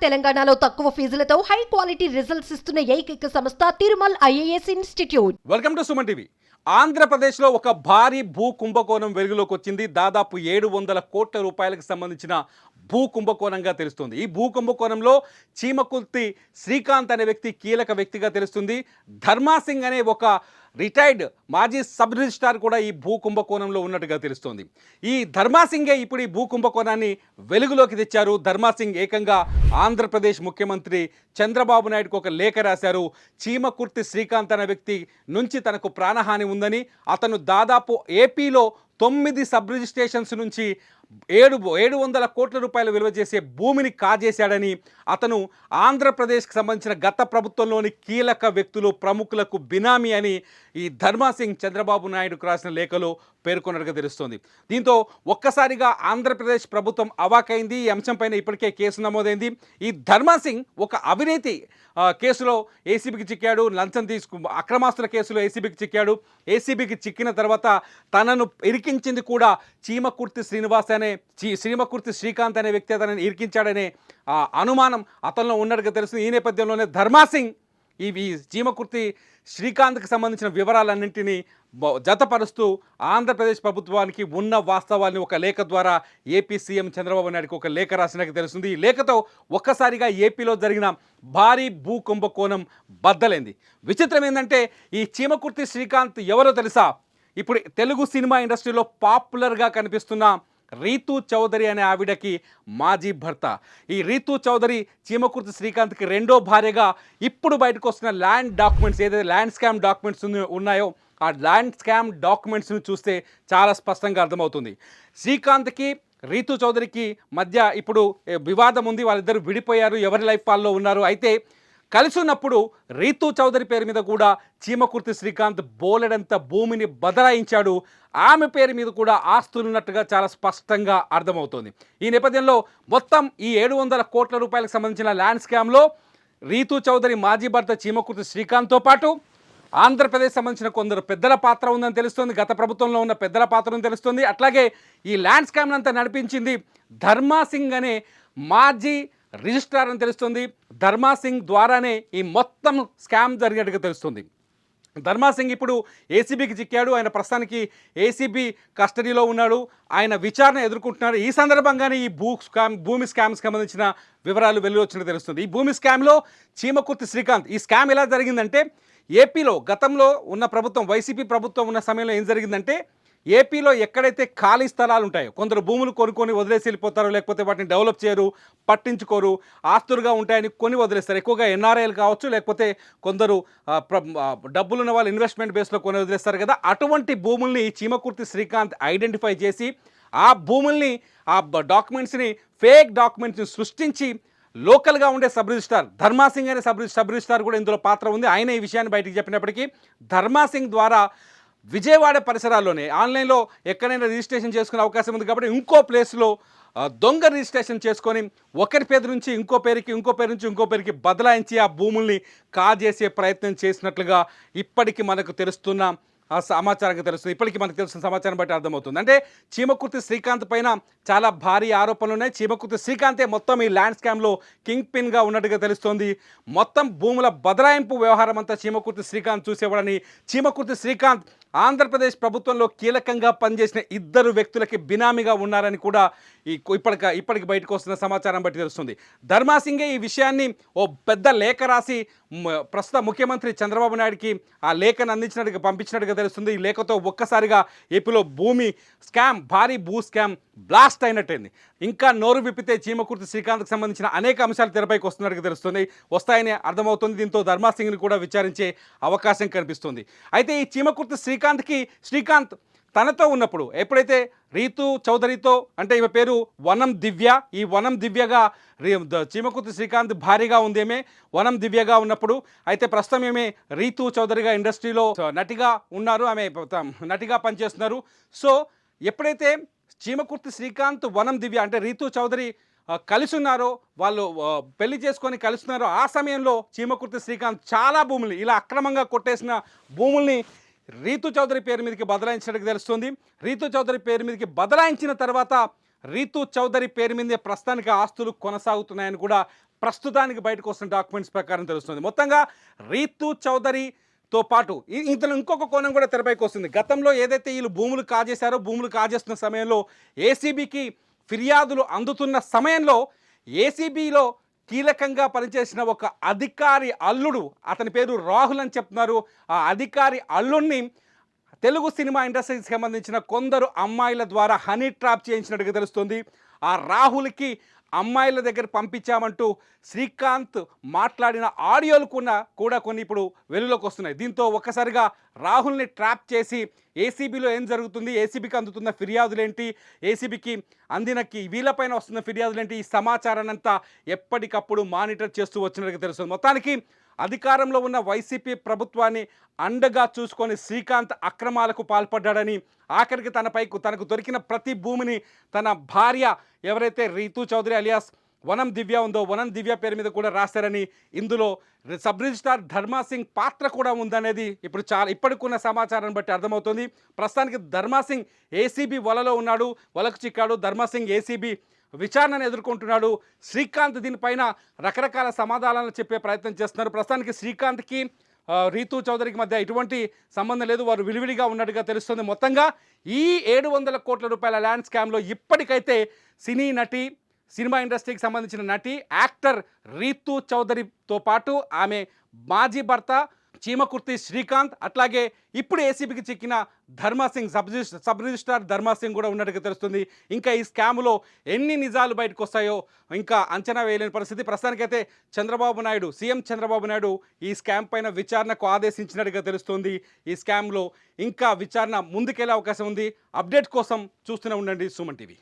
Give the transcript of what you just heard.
తెలంగాణలో తక్కువ ఫీజులతో high quality results ఇస్తున్న ఏకైక సంస్థ Tirumal IAS institute. Welcome to Suman TV. ఆంధ్రప్రదేశ్లో ఒక భారీ భూ కుంభకోణం వెలుగులోకి వచ్చింది. దాదాపు 700 కోట్ల రూపాయలకు సంబంధించిన భూ కుంభకోణంగా తెలుస్తుంది. ఈ భూ కుంభకోణంలో చీమకుర్తి శ్రీకాంత్ అనే వ్యక్తి కీలక వ్యక్తిగా తెలుస్తుంది. ధర్మాసింగ్ అనే ఒక రిటైర్డ్ మాజీ సబ్ రిజిస్ట్రార్ కూడా ఈ భూ కుంభకోణంలో ఉన్నట్టుగా తెలుస్తోంది. ఈ ధర్మాసింగే ఇప్పుడు ఈ భూ కుంభకోణాన్ని వెలుగులోకి తెచ్చారు. ధర్మాసింగ్ ఏకంగా ఆంధ్రప్రదేశ్ ముఖ్యమంత్రి చంద్రబాబు నాయుడుకు ఒక లేఖ రాశారు. చీమకుర్తి శ్రీకాంత్ అనే వ్యక్తి నుంచి తనకు ప్రాణహాని ఉందని, అతను దాదాపు ఏపీలో 9 సబ్ రిజిస్ట్రేషన్స్ నుంచి 700 కోట్ల రూపాయలు విలువ చేసే భూమిని కాజేశాడని, అతను ఆంధ్రప్రదేశ్కి సంబంధించిన గత ప్రభుత్వంలోని కీలక వ్యక్తులు ప్రముఖులకు బినామీ అని ఈ ధర్మాసింగ్ చంద్రబాబు నాయుడుకు రాసిన లేఖలో పేర్కొన్నట్టుగా తెలుస్తోంది. దీంతో ఒక్కసారిగా ఆంధ్రప్రదేశ్ ప్రభుత్వం అవాకైంది. ఈ అంశంపైన ఇప్పటికే కేసు నమోదైంది. ఈ ధర్మాసింగ్ ఒక అవినీతి కేసులో ఏసీబీకి చిక్కాడు. లంచం అక్రమాస్తుల కేసులో ఏసీబీకి చిక్కాడు. ఏసీబీకి చిక్కిన తర్వాత తనను ఇరికించింది కూడా చీమకుర్తి శ్రీకాంత్ అనే వ్యక్తి తనని ఇరికించాడనే అనుమానం అతనిలో ఉన్నట్టుగా తెలుస్తుంది. ఈ నేపథ్యంలోనే ధర్మాసింగ్ ఈ చీమకుర్తి శ్రీకాంత్కి సంబంధించిన వివరాలన్నింటినీ జతపరుస్తూ ఆంధ్రప్రదేశ్ ప్రభుత్వానికి ఉన్న వాస్తవాన్ని ఒక లేఖ ద్వారా ఏపీ సీఎం చంద్రబాబు నాయుడుకి ఒక లేఖ రాసినట్టు తెలుస్తుంది. ఈ లేఖతో ఒక్కసారిగా ఏపీలో జరిగిన భారీ భూ కుంభకోణం బద్దలైంది. విచిత్రం ఏంటంటే ఈ చీమకుర్తి శ్రీకాంత్ ఎవరో తెలుసా? ఇప్పుడు తెలుగు సినిమా ఇండస్ట్రీలో పాపులర్గా కనిపిస్తున్న రీతూ చౌదరి అనే ఆవిడకి మాజీ భర్త. ఈ రీతూ చౌదరి చీమకుర్తి శ్రీకాంత్కి రెండో భార్యగా ఇప్పుడు బయటకు వస్తున్న ల్యాండ్ డాక్యుమెంట్స్, ఏదైతే ల్యాండ్ స్కామ్ డాక్యుమెంట్స్ ఉన్నాయో ఆ ల్యాండ్ స్కామ్ డాక్యుమెంట్స్ని చూస్తే చాలా స్పష్టంగా అర్థమవుతుంది. శ్రీకాంత్కి రీతూ చౌదరికి మధ్య ఇప్పుడు వివాదం ఉంది. వాళ్ళిద్దరు విడిపోయారు, ఎవరి లైఫ్ వాళ్ళలో ఉన్నారు. అయితే కలిసి ఉన్నప్పుడు రీతూ చౌదరి పేరు మీద కూడా చీమకుర్తి శ్రీకాంత్ బోలెడంత భూమిని బదలాయించాడు. ఆమె పేరు మీద కూడా ఆస్తులు ఉన్నట్టుగా చాలా స్పష్టంగా అర్థమవుతోంది. ఈ నేపథ్యంలో మొత్తం ఈ 700 కోట్ల రూపాయలకు సంబంధించిన ల్యాండ్ స్కామ్లో రీతూ చౌదరి మాజీ భర్త చీమకుర్తి శ్రీకాంత్తో పాటు ఆంధ్రప్రదేశ్ సంబంధించిన కొందరు పెద్దల పాత్ర ఉందని తెలుస్తుంది. గత ప్రభుత్వంలో ఉన్న పెద్దల పాత్ర ఉందని తెలుస్తుంది. అట్లాగే ఈ ల్యాండ్ స్కామ్ అంతా నడిపించింది ధర్మాసింగ్ అనే మాజీ రిజిస్ట్రార్ అని తెలుస్తుంది. ధర్మాసింగ్ ద్వారానే ఈ మొత్తం స్కామ్ జరిగినట్టుగా తెలుస్తుంది. ధర్మాసింగ్ ఇప్పుడు ఏసీబీకి చిక్కాడు. ఆయన ప్రస్తుతానికి ఏసీబీ కస్టడీలో ఉన్నాడు. ఆయన విచారణ ఎదుర్కొంటున్నారు. ఈ సందర్భంగానే ఈ భూమి స్కామ్కి సంబంధించిన వివరాలు వెలువచ్చినట్టు తెలుస్తుంది. ఈ భూమి స్కామ్లో చీమకుర్తి శ్రీకాంత్, ఈ స్కామ్ ఎలా జరిగిందంటే ఏపీలో గతంలో ఉన్న ప్రభుత్వం, వైసీపీ ప్రభుత్వం ఉన్న సమయంలో ఏం జరిగిందంటే ఏపీలో ఎక్కడైతే ఖాళీ స్థలాలు ఉంటాయో, కొందరు భూములు కొనుక్కొని వదిలేసి వెళ్ళిపోతారు, లేకపోతే వాటిని డెవలప్ చేయరు, పట్టించుకోరు, ఆస్తులుగా ఉంటాయని కొని వదిలేస్తారు. ఎక్కువగా ఎన్ఆర్ఐలు కావచ్చు, లేకపోతే కొందరు డబ్బులున్న వాళ్ళు ఇన్వెస్ట్మెంట్ బేస్లో కొని వదిలేస్తారు కదా. అటువంటి భూముల్ని చీమకుర్తి శ్రీకాంత్ ఐడెంటిఫై చేసి ఆ భూముల్ని, ఆ డాక్యుమెంట్స్ని, ఫేక్ డాక్యుమెంట్స్ని సృష్టించి లోకల్గా ఉండే సబ్ రిజిస్ట్రార్ ధర్మాసింగ్ అనే సబ్ రిజిస్ట్రార్ కూడా ఇందులో పాత్ర ఉంది. ఆయన ఈ విషయాన్ని బయటికి చెప్పినప్పటికీ ధర్మాసింగ్ ద్వారా విజయవాడ పరిసరాల్లోనే ఆన్లైన్లో ఎక్కడైనా రిజిస్ట్రేషన్ చేసుకునే అవకాశం ఉంది కాబట్టి ఇంకో ప్లేస్లో దొంగ రిజిస్ట్రేషన్ చేసుకొని ఒకరి పేరు నుంచి ఇంకో పేరుకి బదలాయించి ఆ భూముల్ని కాజేసే ప్రయత్నం చేసినట్లుగా ఇప్పటికీ మనకు తెలుస్తున్న సమాచారంగా తెలుస్తుంది. ఇప్పటికీ మనకు తెలుస్తున్న సమాచారం బట్టి అర్థమవుతుంది. అంటే చీమకుర్తి శ్రీకాంత్ పైన చాలా భారీ ఆరోపణలు ఉన్నాయి. చీమకుర్తి శ్రీకాంతే మొత్తం ఈ ల్యాండ్ స్కామ్లో కింగ్ పిన్గా ఉన్నట్టుగా తెలుస్తోంది. మొత్తం భూముల బదలాయింపు వ్యవహారం అంతా చీమకుర్తి శ్రీకాంత్ చూసేవాడని, చీమకుర్తి శ్రీకాంత్ ఆంధ్రప్రదేశ్ ప్రభుత్వంలో కీలకంగా పనిచేసిన 2 వ్యక్తులకి బినామీగా ఉన్నారని కూడా ఇప్పటికి బయటకు వస్తున్న సమాచారం బట్టి తెలుస్తుంది. ధర్మాసింగే ఈ విషయాన్ని ఓ పెద్ద లేఖ రాసి ప్రస్తుత ముఖ్యమంత్రి చంద్రబాబు నాయుడుకి ఆ లేఖను పంపించినట్టుగా తెలుస్తుంది. ఈ లేఖతో ఒక్కసారిగా ఏపీలో భారీ భూ స్కామ్ బ్లాస్ట్ అయినట్టయింది. ఇంకా నోరు విప్పితే చీమకుర్తి శ్రీకాంత్కి సంబంధించిన అనేక అంశాలు తెరపైకి వస్తాయని అర్థమవుతుంది. దీంతో ధర్మాసింగ్ని కూడా విచారించే అవకాశం కనిపిస్తుంది. అయితే ఈ చీమకుర్తి శ్రీకాంత్ తనతో ఉన్నప్పుడు ఎప్పుడైతే రీతూ చౌదరితో, అంటే ఈమె పేరు వనం దివ్య, ఈ వనం దివ్యగా చీమకుర్తి శ్రీకాంత్ భారీగా ఉందేమే వనం దివ్యగా ఉన్నప్పుడు, అయితే ప్రస్తుతం ఏమే రీతూ చౌదరిగా ఇండస్ట్రీలో నటిగా ఉన్నారు, ఆమె నటిగా పనిచేస్తున్నారు. సో ఎప్పుడైతే చీమకుర్తి శ్రీకాంత్ వనం దివ్య అంటే రీతూ చౌదరి కలిసి ఉన్నారో, వాళ్ళు పెళ్లి చేసుకొని కలుస్తున్నారో, ఆ సమయంలో చీమకుర్తి శ్రీకాంత్ చాలా భూముల్ని ఇలా అక్రమంగా కొట్టేసిన భూముల్ని రీతూ చౌదరి పేరు మీదకి బదలాయించినట్టుగా తెలుస్తుంది. రీతూ చౌదరి పేరు మీదకి బదలాయించిన తర్వాత రీతూ చౌదరి పేరు మీదే ప్రస్తుతానికి ఆస్తులు కొనసాగుతున్నాయని కూడా ప్రస్తుతానికి బయటకు వస్తున్న డాక్యుమెంట్స్ ప్రకారం తెలుస్తుంది. మొత్తంగా రీతూ చౌదరితో పాటు ఇందులో ఇంకొక కోణం కూడా తెరపైకి వస్తుంది. గతంలో ఏదైతే వీళ్ళు భూములు కాజేశారో, భూములు కాజేస్తున్న సమయంలో ఏసీబీకి ఫిర్యాదులు అందుతున్న సమయంలో ఏసీబీలో కీలకంగా పనిచేసిన ఒక అధికారి అల్లుడు, అతని పేరు రాహుల్ అని చెప్తున్నారు. ఆ అధికారి అల్లుడిని తెలుగు సినిమా ఇండస్ట్రీకి సంబంధించిన కొందరు అమ్మాయిల ద్వారా హనీ ట్రాప్ చేయించినట్టుగా తెలుస్తుంది. ఆ రాహుల్కి అమ్మాయిల దగ్గర పంపించామంటూ శ్రీకాంత్ మాట్లాడిన ఆడియోలు కూడా కొన్ని ఇప్పుడు వెలుగులోకి వస్తున్నాయి. దీంతో ఒక్కసారిగా రాహుల్ని ట్రాప్ చేసి ఏసీబీలో ఏం జరుగుతుంది, ఏసీబీకి అందుతున్న ఫిర్యాదులేంటి, ఏసీబీకి అందినకి వీళ్ళపైన వస్తున్న ఫిర్యాదులేంటి, ఈ సమాచారాన్ని అంతా ఎప్పటికప్పుడు మానిటర్ చేస్తూ వచ్చినట్టుగా తెలుస్తుంది. మొత్తానికి అధికారంలో ఉన్న వైసీపీ ప్రభుత్వాన్ని అండగా చూసుకొని శ్రీకాంత్ అక్రమాలకు పాల్పడ్డాడని, ఆఖరికి తనకు దొరికిన ప్రతి భూమిని తన భార్య ఎవరైతే రీతూ చౌదరి అలియాస్ వనం దివ్య ఉందో వనం దివ్య పేరు మీద కూడా రాశారని, ఇందులో సబ్ రిజిస్ట్రార్ ధర్మాసింగ్ పాత్ర కూడా ఉందనేది ఇప్పుడు ఇప్పటికున్న సమాచారాన్ని బట్టి అర్థమవుతుంది. ప్రస్తుతానికి ధర్మాసింగ్ ఏసీబీ వలలో ఉన్నాడు, వలకు చిక్కాడు. ధర్మాసింగ్ ఏసీబీ విచారణను ఎదుర్కొంటున్నాడు. శ్రీకాంత్ దీనిపైన రకరకాల సమాధానాలు చెప్పే ప్రయత్నం చేస్తున్నారు. ప్రస్తుతానికి శ్రీకాంత్కి రీతూ చౌదరికి మధ్య ఎటువంటి సంబంధం లేదు, వారు విడివిడిగా ఉన్నట్టుగా తెలుస్తుంది. మొత్తంగా ఈ 700 కోట్ల రూపాయల ల్యాండ్ స్కామ్లో ఇప్పటికైతే సినీ నటి, సినిమా ఇండస్ట్రీకి సంబంధించిన నటి, యాక్టర్ రీతూ చౌదరితో పాటు ఆమె మాజీ భర్త చీమకుర్తి శ్రీకాంత్, అట్లాగే ఇప్పుడు ఏసీబీకి చిక్కిన ధర్మాసింగ్ సబ్ రిజిస్ట్రార్ ధర్మాసింగ్ కూడా ఉన్నట్టుగా తెలుస్తుంది. ఇంకా ఈ స్కామ్లో ఎన్ని నిజాలు బయటకు వస్తాయో ఇంకా అంచనా వేయలేని పరిస్థితి. ప్రస్తుతానికైతే సీఎం చంద్రబాబు నాయుడు ఈ స్కామ్ పైన విచారణకు ఆదేశించినట్టుగా తెలుస్తుంది. ఈ స్కామ్లో ఇంకా విచారణ ముందుకెళ్లే అవకాశం ఉంది. అప్డేట్ కోసం చూస్తూనే ఉండండి సుమన్ టీవీ.